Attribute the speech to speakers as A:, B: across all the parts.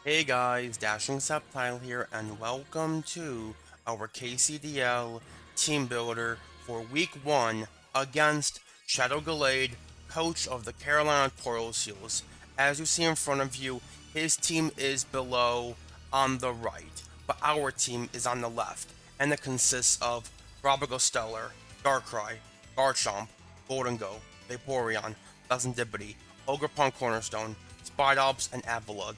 A: Hey guys, DashingSceptile here, and welcome to our KCDL team builder for week 1 against ShadowGallade, coach of the Carolina Tauros Heels. As you see in front of you, his team is below on the right, but our team is on the left, and it consists of Tropical Stellar, Darkrai, Garchomp, Golden Go, Vaporeon, Serendipity, Ogerpon Cornerstone, Spidops, and Avalugg.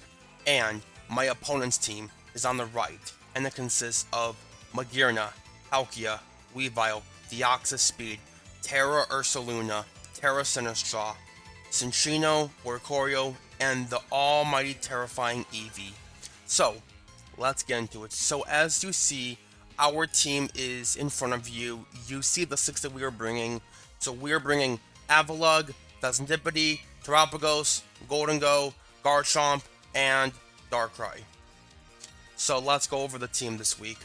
A: And my opponent's team is on the right, and it consists of Magearna, Palkia, Weavile, Deoxys-Speed, Terra Ursaluna, Terra Sinistra, Cinccino, Oricorio, and the almighty terrifying Eevee. So, let's get into it. So, as you see, our team is in front of you. You see the 6 that we are bringing. So, we are bringing Avalugg, Serendipity, Terapagos, Golden Go, Garchomp, and Darkrai. So let's go over the team this week.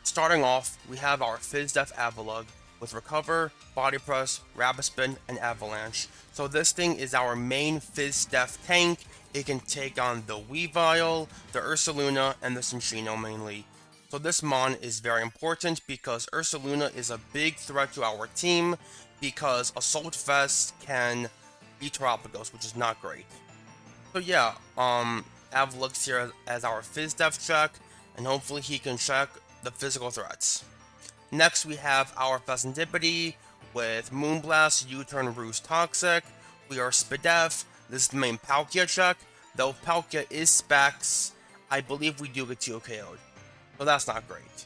A: Starting off, we have our FizzDef Avalugg with Recover, Body Press, Rapid Spin, and Avalanche. So this thing is our main FizzDef tank. It can take on the Weavile, the Ursaluna, and the Cinccino mainly. So this mon is very important because Ursaluna is a big threat to our team because Assault Vest can beat Terapagos, which is not great. So yeah, Avalug's here as our FizzDef check, and hopefully he can check the physical threats. Next we have our Serendipity with Moonblast, U-Turn, Roost, Toxic. We are Spidef. This is the main Palkia check. Though Palkia is specs, I believe we do get TOKO'd. So that's not great.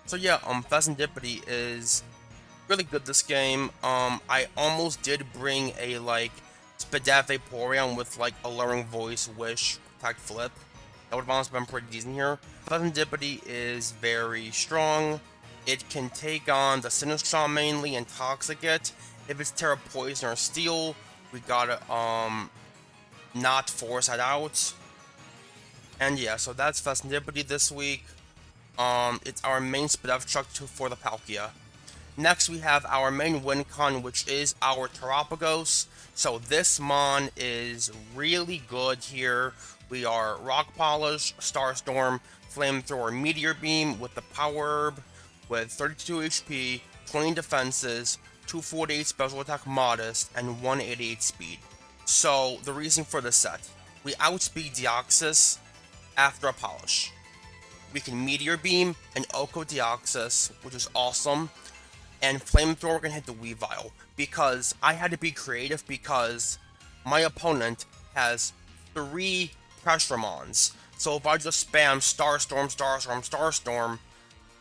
A: So yeah, Serendipity is really good this game. I almost did bring a Spidef Vaporeon with Alluring Voice, Wish, Protect, Flip. That would have honestly been pretty decent here. Serendipity is very strong. It can take on the Sinistcha mainly and Toxic it. If it's Terra Poison or Steel, we gotta not force that out. And yeah, so that's Serendipity this week. It's our main Spidef truck for the Palkia. Next, we have our main win con, which is our Terapagos. So this mon is really good here. We are Rock Polish, Starstorm, Flamethrower, Meteor Beam with the Power Herb with 32 HP, 20 defenses, 248 special attack modest, and 188 speed. So the reason for this set, we outspeed Deoxys after a Polish. We can Meteor Beam and Oko Deoxys, which is awesome. And Flamethrower can hit the Weavile, because I had to be creative because my opponent has 3 Pressure Mons. So if I just spam Starstorm, Starstorm, Starstorm,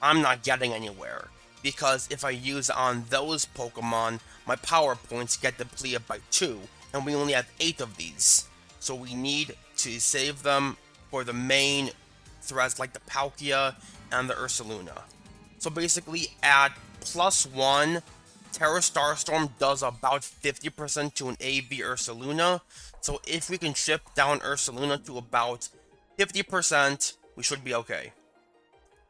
A: I'm not getting anywhere. Because if I use on those Pokemon, my power points get depleted by 2, and we only have 8 of these. So we need to save them for the main threats like the Palkia and the Ursaluna. So basically at +1, Terra Starstorm does about 50% to an AV Ursaluna. So if we can chip down Ursaluna to about 50%, we should be okay.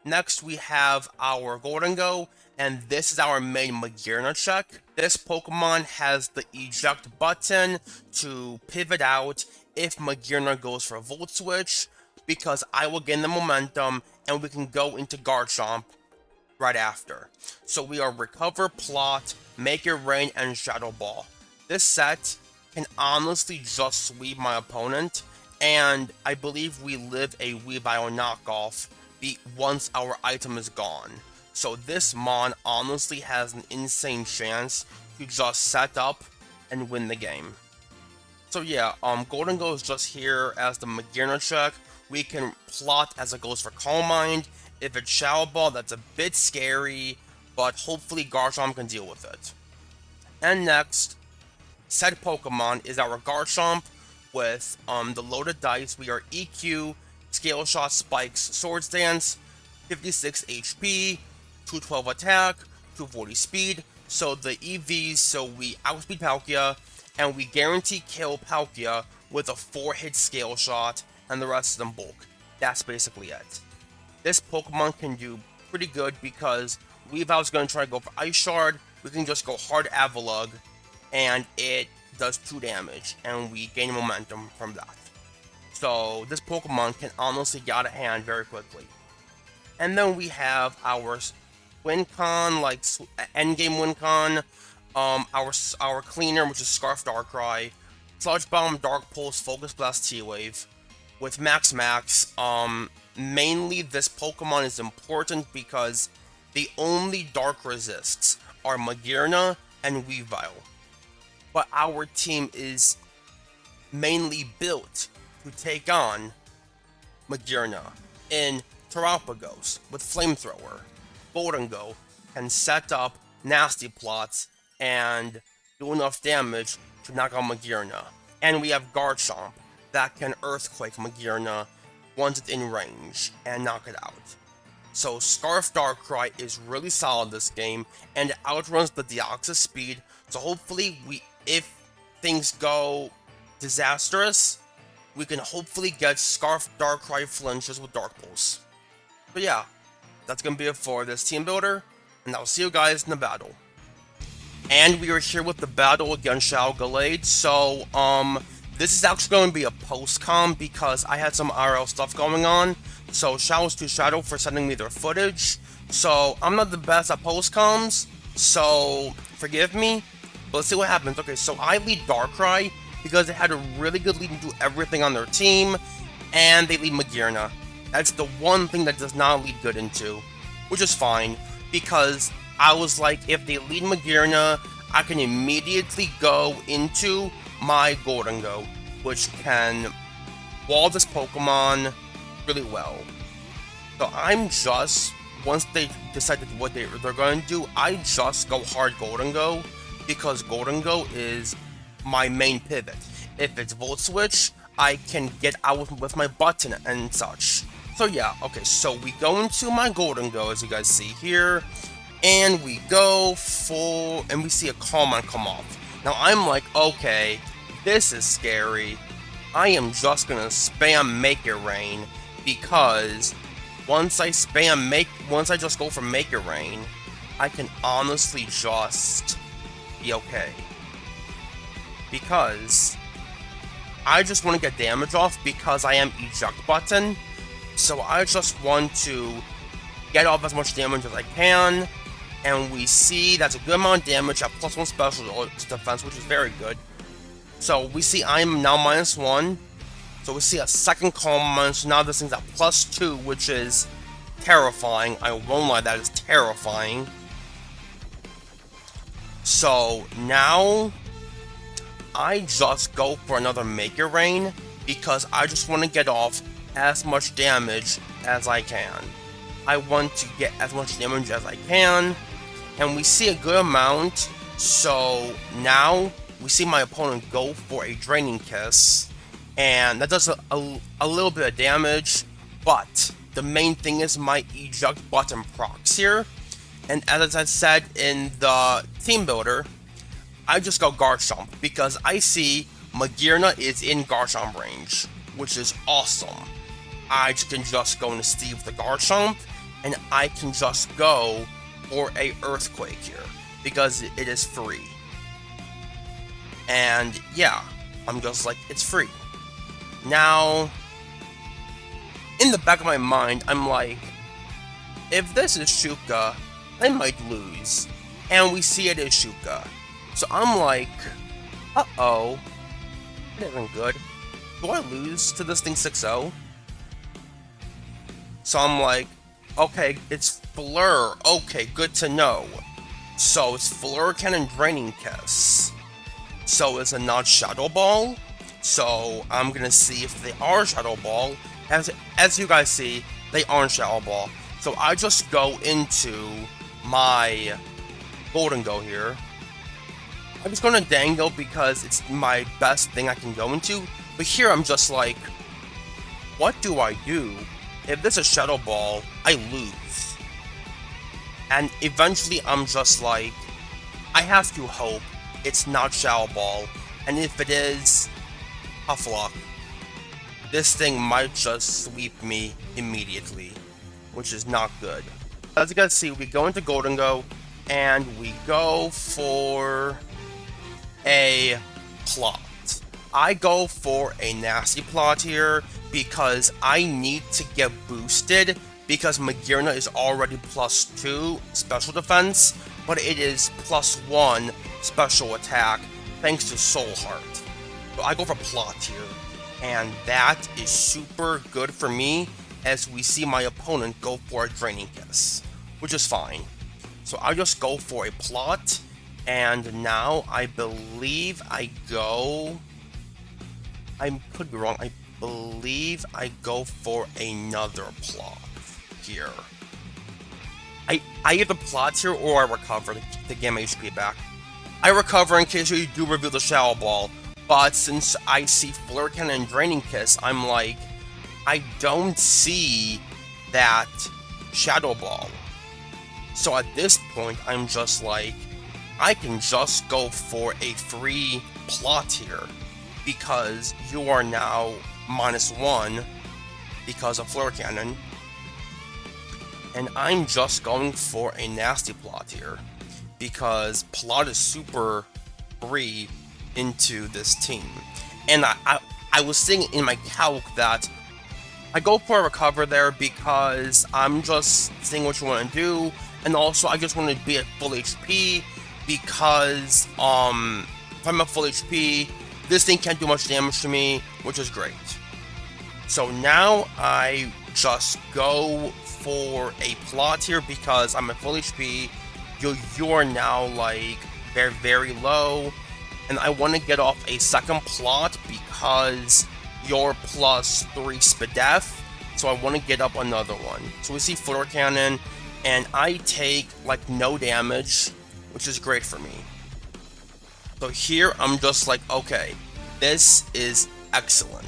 A: Next, we have our Golden Go, and this is our main Magearna check. This Pokemon has the eject button to pivot out if Magearna goes for a Volt Switch, because I will gain the momentum and we can go into Garchomp right after. So we are Recover, Plot, Make It Rain, and Shadow Ball. This set can honestly just sweep my opponent, and I believe we live a Weavile knockoff once our item is gone. So this mon honestly has an insane chance to just set up and win the game. So yeah, Golden Go is just here as the Magearna check. We can plot as it goes for Calm Mind. If it's Shadow Ball, that's a bit scary, but hopefully Garchomp can deal with it. And next, said Pokemon is our Garchomp with the loaded dice. We are EQ, Scale Shot, Spikes, Swords Dance, 56 HP, 212 attack, 240 speed. So the EVs, so we outspeed Palkia, and we guarantee kill Palkia with a 4-hit Scale Shot, and the rest of them bulk. That's basically it. This Pokemon can do pretty good because Weavile's going to try to go for Ice Shard. We can just go hard Avalugg, and it does 2 damage, and we gain momentum from that. So this Pokemon can honestly get out of hand very quickly. And then we have our Wincon, like endgame Wincon, our cleaner, which is Scarf Darkrai, Sludge Bomb, Dark Pulse, Focus Blast, T-Wave. With Max, mainly this Pokemon is important because the only Dark Resists are Magearna and Weavile. But our team is mainly built to take on Magearna in Terapagos with Flamethrower. Goldengo can set up nasty plots and do enough damage to knock out Magearna. And we have Garchomp that can Earthquake Magearna once it's in range and knock it out. So Scarf Darkrai is really solid this game, and it outruns the Deoxys speed, so hopefully if things go disastrous, we can hopefully get Scarf Darkrai flinches with Dark Pulse. But yeah, that's gonna be it for this team builder, and I'll see you guys in the battle. And we are here with the battle against ShadowGallade, so this is actually going to be a post-com because I had some IRL stuff going on. So shouts to Shadow for sending me their footage. So I'm not the best at post-coms, so forgive me. But let's see what happens. Okay, so I lead Darkrai because they had a really good lead into everything on their team, and they lead Magearna. That's the one thing that does not lead good into, which is fine, because I was like, if they lead Magearna, I can immediately go into my Goldengo, which can wall this Pokemon really well. So I'm just, once they decided what they're going to do, I just go hard Goldengo, because Goldengo is my main pivot. If it's Volt Switch, I can get out with my button and such. So yeah, okay, so we go into my Goldengo, as you guys see here, and we go full, and we see a Calm Mind come off. Now I'm like, okay, this is scary. I am just gonna spam Make It Rain, because once I just go for Make It Rain, I can honestly just be okay. Because I just want to get damage off because I am Eject Button. So I just want to get off as much damage as I can. And we see that's a good amount of damage at +1 special defense, which is very good. So we see I'm now -1. So we see a second Calm Mind. So now this thing's at +2, which is terrifying. I won't lie, that is terrifying. So now I just go for another Make It Rain because I just want to get off as much damage as I can. I want to get as much damage as I can, and we see a good amount. So now we see my opponent go for a Draining Kiss, and that does a little bit of damage, but the main thing is my Eject Button procs here. And as I said in the team builder, I just go Garchomp because I see Magearna is in Garchomp range, which is awesome. I can just go into Steve the Garchomp, and I can just go for a Earthquake here because it is free. And yeah, I'm just like, it's free. Now, in the back of my mind, I'm like, if this is Shuka, I might lose. And we see it is Shuka. So I'm like, uh-oh, that isn't good. Do I lose to this thing 6-0? So I'm like, okay, it's Fleur. Okay, good to know. So it's Fleur Cannon Draining Kiss. So it's a not Shadow Ball. So I'm gonna see if they are Shadow Ball. As you guys see, they aren't Shadow Ball. So I just go into my Goldengo here. I'm just going to Dango because it's my best thing I can go into. But here I'm just like, what do I do? If this is Shadow Ball, I lose. And eventually I'm just like, I have to hope it's not Shadow Ball. And if it is, tough luck. This thing might just sweep me immediately, which is not good. As you guys see, we go into Goldengo, and we go for a plot. I go for a nasty plot here because I need to get boosted because Magearna is already +2 special defense, but it is +1 special attack thanks to Soul Heart. So I go for plot here, and that is super good for me as we see my opponent go for a Draining Kiss, which is fine. So I just go for a plot, and now I believe I go... I could be wrong. I believe I go for another plot here. I either plot here or I recover to get my HP back. I recover in case you do reveal the Shadow Ball, but since I see Flare Cannon and Draining Kiss, I'm like, I don't see that Shadow Ball. So at this point, I'm just like, I can just go for a free plot here, because you are now -1 because of Flare Cannon, and I'm just going for a nasty plot here because plot is super free into this team. And I was saying in my calc that I go for a recover there because I'm just seeing what you want to do, and also I just want to be at full HP because if I'm at full HP, this thing can't do much damage to me, which is great. So now I just go for a plot here because I'm at full HP. You're now like very, very low, and I want to get off a second plot because you're +3 Spadef, so I want to get up another one. So we see Flare Cannon, and I take like no damage, which is great for me. So here I'm just like, okay, this is excellent.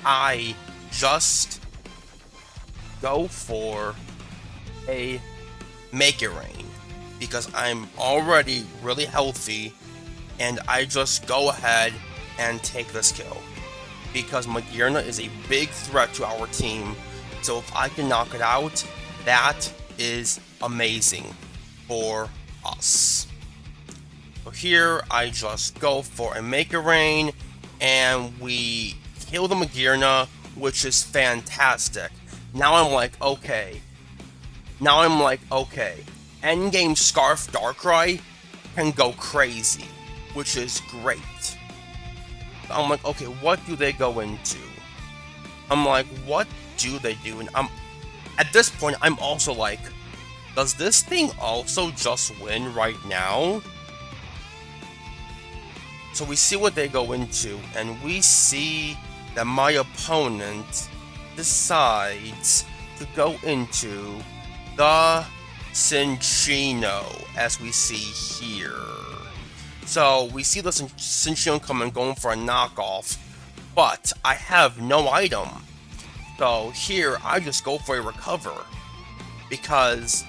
A: I just go for a Make It Rain because I'm already really healthy, and I just go ahead and take this kill because Magearna is a big threat to our team. So if I can knock it out, that is amazing for us. So here I just go for a Make It Rain, and we kill the Magearna, which is fantastic. Now I'm like, okay. Endgame Scarf Darkrai can go crazy, which is great. I'm like, okay, what do they go into? I'm like, what do they do? And at this point, I'm also like, does this thing also just win right now? So we see what they go into, and we see that my opponent decides to go into the Cinccino, as we see here. So we see the Cinccino coming, going for a knockoff, but I have no item. So here I just go for a recover because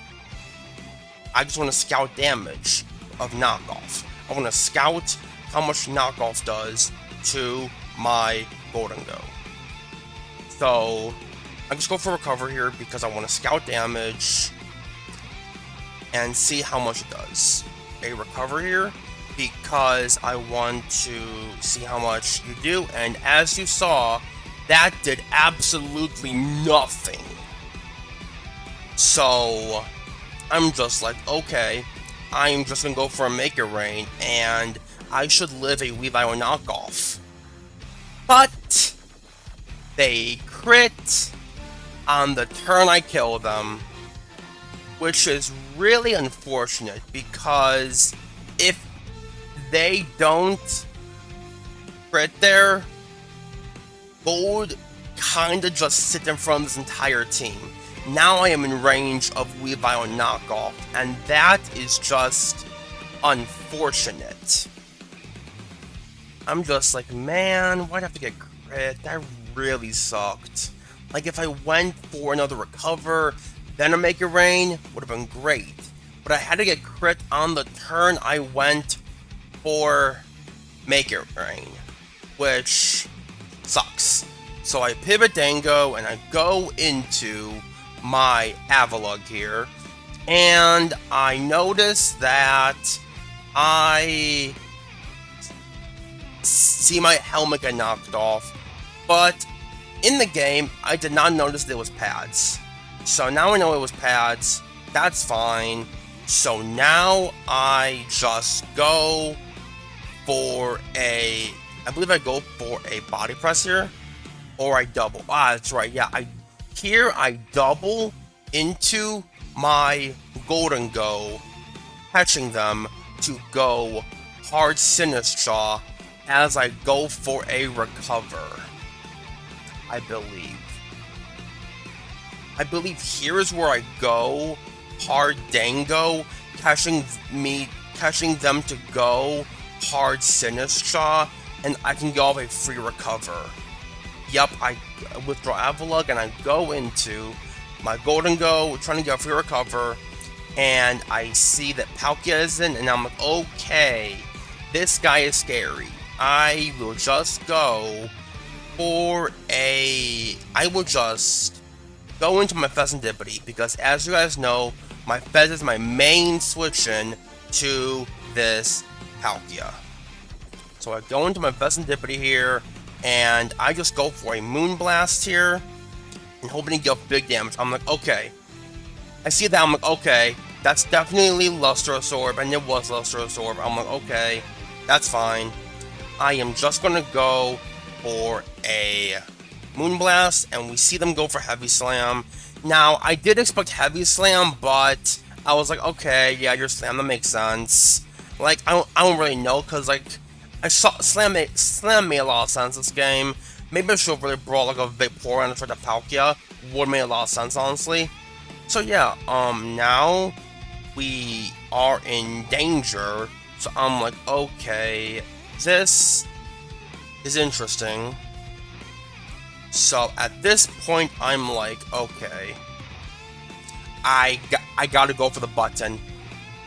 A: I just want to scout damage of knockoff. I want to scout how much knockoff does to my Gholdengo. So I just go for recover here because I want to scout damage and see how much it does. A recover here because I want to see how much you do, and as you saw, that did absolutely nothing. So I'm just like, okay, I'm just gonna go for a Make It Rain, and I should live a Weavile knockoff. But they crit on the turn I kill them, which is really unfortunate because if they don't crit there, Gold kinda just sit in front of this entire team. Now I am in range of Weavile knockoff, and that is just unfortunate. I'm just like, man, why'd I have to get crit? That really sucked. Like, if I went for another recover, then a Make It Rain, would have been great. But I had to get crit on the turn I went for Make It Rain, which sucks. So I pivot Dango, and I go into my Avalugg here, and I notice that I see my helmet get knocked off, but in the game, I did not notice there was pads. So now I know it was pads, that's fine. So now I just go for I believe I go for a body press here, or I double. That's right, yeah, I double into my Golden Go, catching them to go hard Sinister as I go for a recover. I believe here's where I go hard Dango, catching them to go hard Sinister, and I can go off a free recover. Yep, I withdraw Avalug and I go into my Golden Go, trying to get a free recover, and I see that Palkia is in, and I'm like, okay, this guy is scary. I will just go into my Fezandipity, because as you guys know, my Fez is my main switch-in to this Palkia. So I go into my Fezandipity here, and I just go for a Moonblast here, and hoping to deal big damage. I'm like, okay. I see that, I'm like, okay, that's definitely Lustrous Orb, and it was Lustrous Orb. I'm like, okay, that's fine. I am just gonna go for a Moonblast, and we see them go for Heavy Slam. Now, I did expect Heavy Slam, but I was like, okay, yeah, your Slam, that makes sense. Like, I don't really know, because, like, I saw Slam made a lot of sense this game. Maybe I should have really brought, like, a Vaporeon for the Palkia. Would have made a lot of sense, honestly. So, yeah, now we are in danger. So, I'm like, okay, this is interesting. So at this point, I'm like, okay, I gotta go for the button.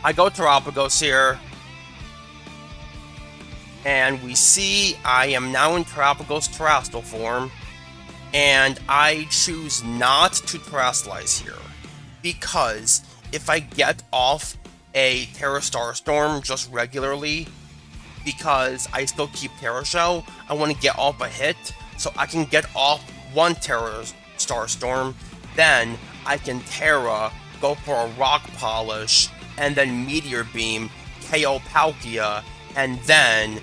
A: I go Terapagos here, and we see I am now in Terapagos Terrestrial form, and I choose not to Terrastallize here, because if I get off a Terra Starstorm just regularly, because I still keep Terra Shell, I want to get off a hit, so I can get off one Terra Starstorm, then I can Terra, go for a Rock Polish, and then Meteor Beam, KO Palkia, and then,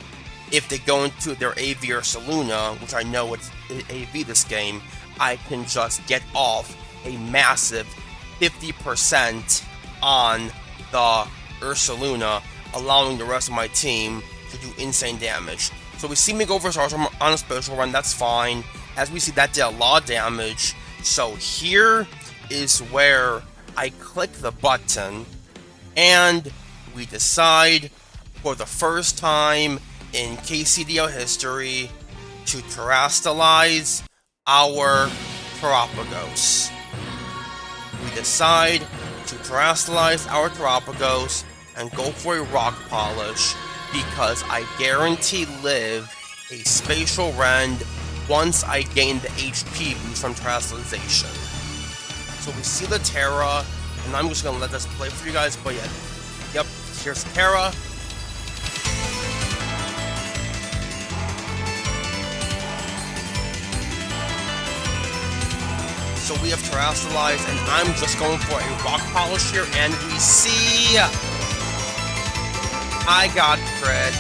A: if they go into their AV or Saluna, which I know it's AV this game, I can just get off a massive 50% on the Ursaluna, allowing the rest of my team to do insane damage. So we see me go for Starstorm on a special run, that's fine. As we see, that did a lot of damage. So here is where I click the button, and we decide for the first time in KCDL history to Terrastallize our Terapagos. We decide to Terrastallize our Terapagos and go for a Rock Polish, because I guarantee live a Spatial Rend once I gain the HP boost from Terrastallization. So we see the Terra, and I'm just gonna let this play for you guys, but yeah, yep, here's Terra. So we have Terrastallized, and I'm just going for a Rock Polish here, and we see I got crit.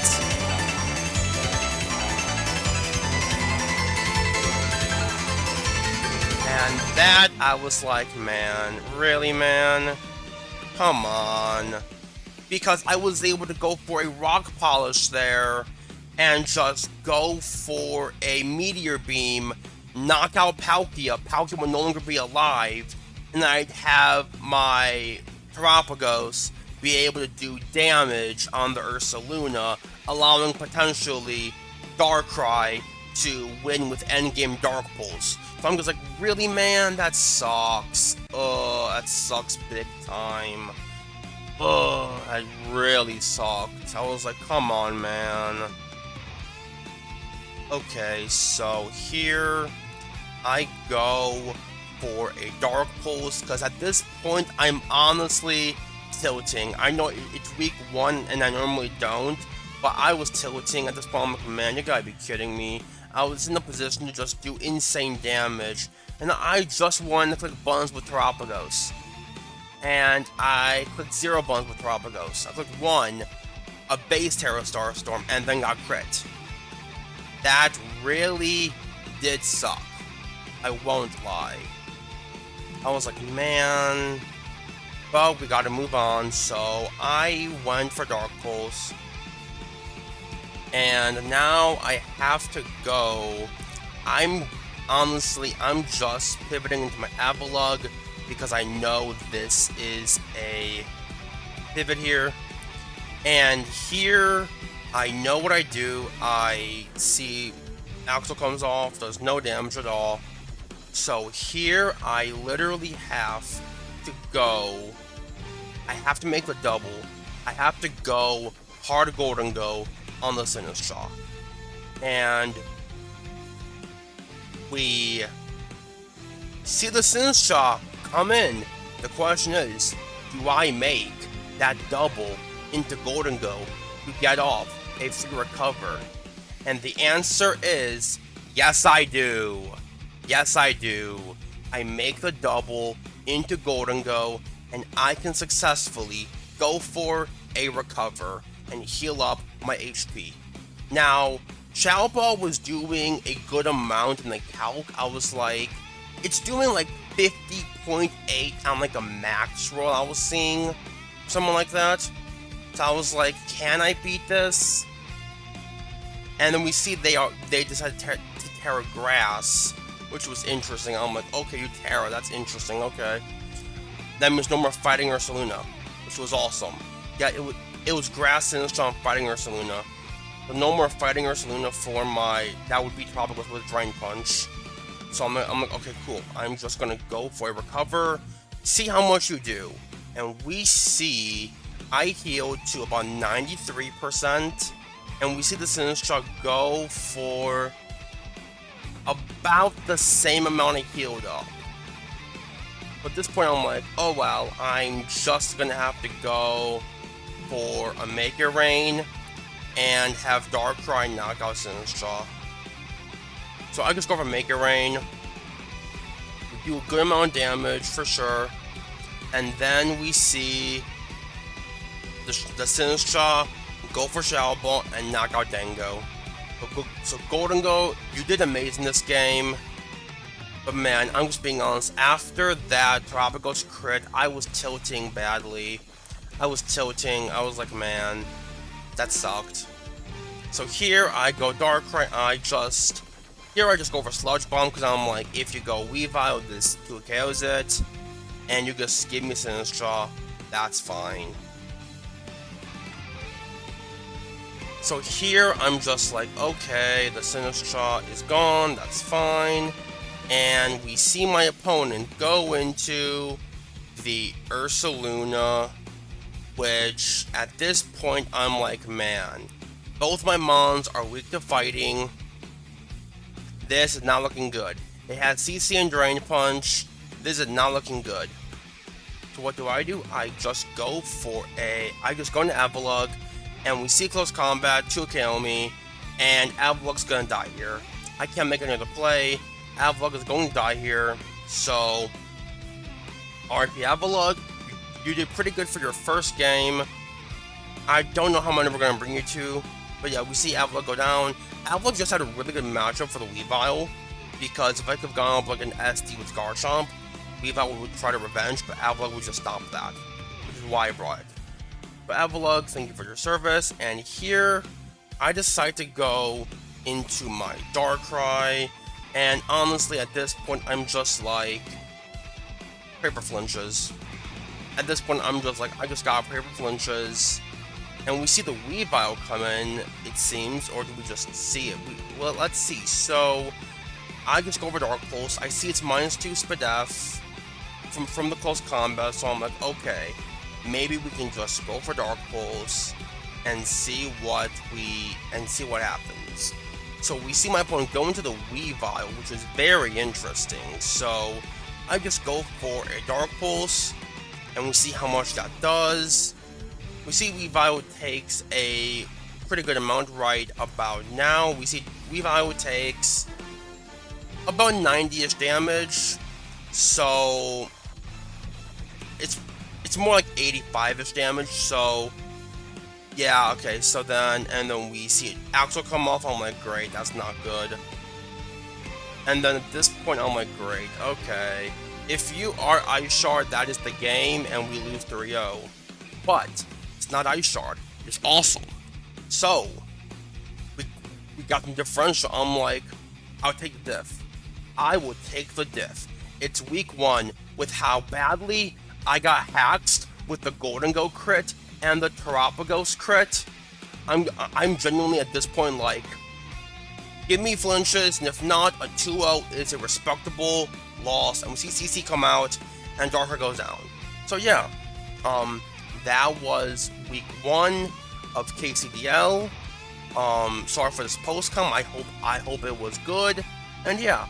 A: And that, I was like, man, really, man? Come on. Because I was able to go for a Rock Polish there, and just go for a Meteor Beam, knock out Palkia. Palkia would no longer be alive, and I'd have my Terapagos be able to do damage on the Ursaluna, allowing potentially Darkrai to win with endgame Dark Pulse. So I'm just like, really, man? That sucks. That sucks big time. That really sucked. I was like, come on, man. Okay, so here I go for a Dark Pulse, because at this point, I'm honestly tilting. I know it's week 1 and I normally don't, But I was tilting at this point. I'm like, man, you gotta be kidding me. I was in a position to just do insane damage, and I just wanted to click buttons with Terapagos. And I clicked 0 buttons with Terapagos. I clicked 1, a base Terra Starstorm, and then got crit. That really did suck. I won't lie. I was like, man, but we gotta move on, so I went for Dark Pulse. And now I have to go. I'm just pivoting into my Avalugg because I know this is a pivot here. And here, I know what I do. I see Axel comes off, does no damage at all. So here, I literally have to go. I have to make the double. I have to go hard Golden Go on the Sinistcha. And we see the Sinistcha come in. The question is, do I make that double into Golden Go to get off a free recover? And the answer is, yes I do. Yes I do. I make the double into Golden Go, and I can successfully go for a recover and heal up my HP. Now, Shadow Ball was doing a good amount in the calc. I was like, it's doing like 50.8 on like a max roll I was seeing, something like that. So I was like, can I beat this? And then we see they decided to Terra Grass, which was interesting. I'm like, okay, you Terra, that's interesting, okay. That means no more fighting Ursaluna, which was awesome. Yeah, it was Grass Sinistcha fighting Ursaluna. But no more fighting Ursaluna for my, that would be Tropical with Drain Punch. So I'm like, okay, cool. I'm just gonna go for a recover, see how much you do. And we see I healed to about 93%, and we see the Sinistcha go for about the same amount of healed up. But at this point I'm like, oh well, I'm just gonna have to go for a Mega Rain and have Darkrai knock out Sinistcha. So I just go for Mega Rain, do a good amount of damage for sure, and then we see the Sinistcha go for Shadow Ball and knock out Dango. So Golden Go, you did amazing this game, but man, I'm just being honest, after that Tropical's crit, I was tilting badly. I was like, man, that sucked. So here I go Darkrai, I just go for Sludge Bomb, because I'm like, if you go Weavile, this 2KOs it, and you just give me Sinistcha, that's fine. So here I'm just like, okay, the Sinistcha is gone, that's fine. And we see my opponent go into the Ursaluna, which at this point I'm like, man, both my mons are weak to fighting. This is not looking good. They had CC and Drain Punch. This is not looking good. So what do? I just go into Avalugg, and we see close combat, 2KO me, and Avalugg's gonna die here. I can't make another play. Avalugg is going to die here, so RP Avalugg, you did pretty good for your first game. I don't know how many we're going to bring you to, but yeah, we see Avalugg go down. Avalugg just had a really good matchup for the Weavile, because if I could have gone up like an SD with Garchomp, Weavile would try to revenge, but Avalugg would just stop that, which is why I brought it. But Avalugg, thank you for your service, and here, I decide to go into my Darkrai, and honestly, at this point, I'm just like, Paper Flinches. At this point, I'm just like, I just got Paper Flinches, and we see the Weavile come in, it seems, or do we just see it? Well, let's see. So, I just go over Dark Pulse, I see it's -2 Spadef from the close combat, so I'm like, okay, maybe we can just go for Dark Pulse and see what happens. So we see my opponent go into the Weavile, which is very interesting. So I just go for a Dark Pulse, and we see how much that does. We see Weavile takes a pretty good amount right about now. We see Weavile takes about 90-ish damage, so it's more like 85-ish damage, so yeah, okay, so then we see Axel come off. I'm like, great, that's not good. And then at this point, I'm like, great, okay. If you are Ice Shard, that is the game, and we lose 3-0. But it's not Ice Shard, it's awesome. So we got the differential. I'm like, I'll take the diff. I will take the diff. It's week 1 with how badly I got hacked with the Golden Go crit and the Terapagos crit. I'm genuinely at this point like, give me flinches, and if not, a 2-0 is a respectable loss. And we see CC come out and Darker goes down. So yeah, that was week 1 of KCDL. Sorry for this post-com. I hope it was good. And yeah.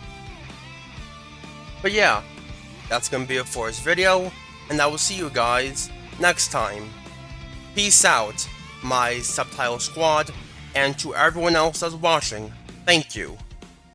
A: But yeah, that's gonna be it for this video, and I will see you guys next time. Peace out, my Sceptile squad, and to everyone else that's watching, thank you.